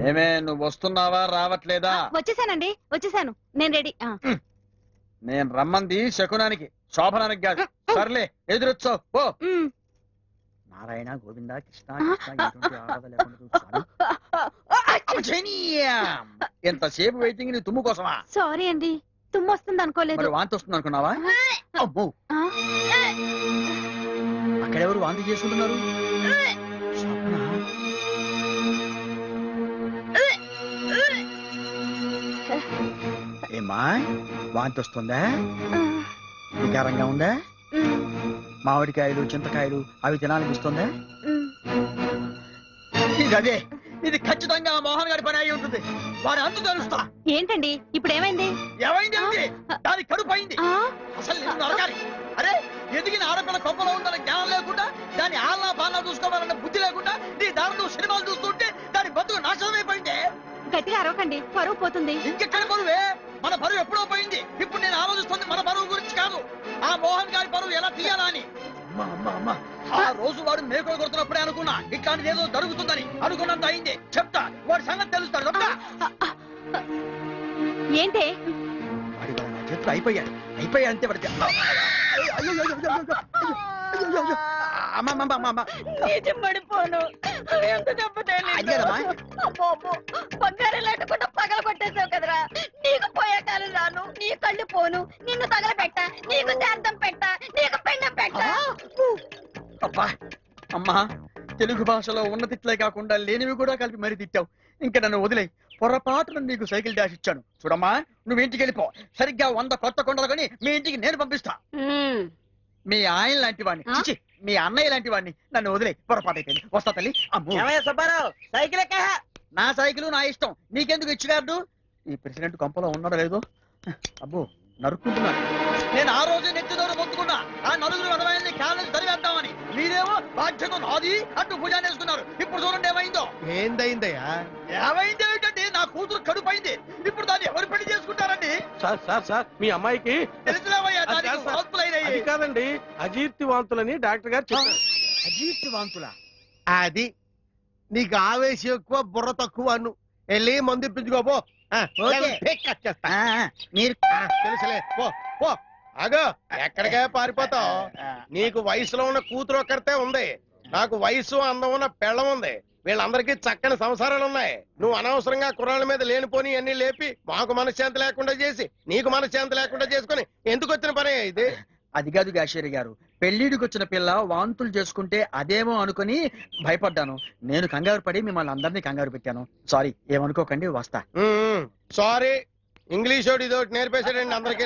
ఏమే నువ్వు వస్తున్నావా రావట్లేదా? వచ్చేసానండి, వచ్చేసాను. నేను రెడీ. నేను రమ్మంది శకునానికి, శోభనానికి కాదు. సర్లే ఎదురొచ్చావు పో. నారాయణ గోవింద కృష్ణ కృష్ణ ఎటువంటి ఆరాధన లేకుండా చూస్తాను. ఎంతసేపు వెయిటింగ్ నీ తుమ్ము కోసమా? సారీ అండి, తుమ్ము వస్తుంది అనుకోలేదు. మరి వాంతి వస్తుంది అనుకున్నావా? అమ్మో, అక్కడెవరు వాంతి చేసుకుంటున్నారు? స్వప్న. ఏమా వాంతి వస్తుందా? వికారంగా ఉందా? మామిడికాయలు చింతకాయలు అవి తినాలనిపిస్తుందా? ఇది అదే, ఇది ఖచ్చితంగా మోహన్ గారి పని అయి ఉంటుంది. వారి అంతు తెలుస్తా. ఏంటండి ఇప్పుడు ఏమైంది? ఏమైంది ఏమిటి? దాని కడుపు అయింది. అసలు నేను నరకాలి. అరే, ఎదిగిన ఆడపిల్ల కొప్పలో ఉందని జ్ఞానం లేకుండా, దాని ఆల్నా పాలనా చూసుకోవాలన్న బుద్ధి లేకుండా నీ దారిలో సినిమాలు చూస్తుంటే దాని బతుకు నాశనం అయిపోయింది. గట్టిగా అరవకండి, పరువు పోతుంది. ఇంకెక్కడ పరువే? మన పరువు ఎప్పుడో పోయింది. ఇప్పుడు నేను ఆలోచిస్తుంది మన పరువు గురించి కాదు, ఆ మోహన్ గారి పరువు ఎలా తీయాలా అని. ఆ రోజు వాడు మేకలు కొడుతున్నప్పుడే అనుకున్నా ఇట్లాంటిది ఏదో జరుగుతుందని. అనుకున్నంత అయింది. చెప్తా, వాడి సంగతి తెలుస్తాడు. ఏంటే వాడి వల్ల నా చేతులు అయిపోయాయి అంతే. పడితే పగల కొట్టేసావు కదరా. నీకు పోయే కాలం రాను, నీ కళ్ళు పోను, నిన్ను తగల పెట్ట, నీకు శాంతం పెట్ట, నీకు పెండం పెట్ట. అబ్బా అమ్మా, తెలుగు భాషలో ఉన్నతిట్లే కాకుండా లేనివి కూడా కలిపి మరీ తిట్టావు. ఇంకా నన్ను వదిలే. పొరపాటున నీకు సైకిల్ డాష్ ఇచ్చాను చూడమ్మా. నువ్వు ఇంటికి వెళ్ళిపో. సరిగ్గా 100 కొత్త కొండలు కొని మీ ఇంటికి నేను పంపిస్తా. మీ ఆయన లాంటి వాడిని, చిచి మీ అన్నయ్య లాంటి వాడిని నన్ను వదిలే. పొరపాటు అయిపోయింది. వస్తా తల్లి. సుబ్బారావు సైకిల్ ఎక్క. నా సైకిల్ నా ఇష్టం, నీకెందుకు ఇచ్చిగారు? ఈ ప్రెసిడెంట్ కొంపలో ఉన్నాడో లేదో. అబ్బో నరుక్కుంటున్నాను. నేను ఆ రోజే నెత్తిదోరు మొత్తుకున్నా ఆ నలుగురు అడవైంది కాలేజ్ సరివేద్దామని. మీరేమో బాధ్యత నాది అంటూ భుజాన్ని వేసుకున్నారు. ఇప్పుడు చూడండి ఏమైందో. ఏందయ్యా? ఏమైంది ఏమిటండి? నా కూతురు కడుపైంది. ఇప్పుడు దాన్ని ఎవరు పెళ్లి చేసుకుంటారండి? సార్ మీ అమ్మాయికి తెలిసినవయ్యా దానికి వాంతులైనాయి. అది కాదండి, అజీర్తి వాంతులని డాక్టర్ గారు చెప్పారు. అజీర్తి వాంతుల? అది నీకు ఆవేశం ఎక్కువ, బుర్ర తక్కువ. అన్ను వెళ్ళి మందు ఇప్పించుకోపో. మీరు తెలుసులే, పో పో. అగో ఎక్కడికే పారిపోతావు? నీకు వయసులో ఉన్న కూతురు ఒక్కరితే ఉంది, నాకు వయసు అందం ఉన్న పెళ్ళం ఉంది. వీళ్ళందరికీ చక్కని సంసారాలు ఉన్నాయి. నువ్వు అనవసరంగా కుర్రాళ్ళ మీద లేనిపోని అన్ని లేపి మాకు మనశ్శాంతి లేకుండా చేసి నీకు మనశ్శాంతి లేకుండా చేసుకుని ఎందుకు వచ్చిన పనే ఇది? అది కాదు గాషేరి గారు, పెళ్లిడికి వచ్చిన పిల్ల వాంతులు చేసుకుంటే అదేమో అనుకుని భయపడ్డాను. నేను కంగారు పడి మిమ్మల్ని అందరినీ కంగారు పెట్టాను. సారీ, ఏమనుకోకండి. వస్తా. సారీ, ఇంగ్లీష్ ఇదోటి నేర్పేశాడండి అందరికీ.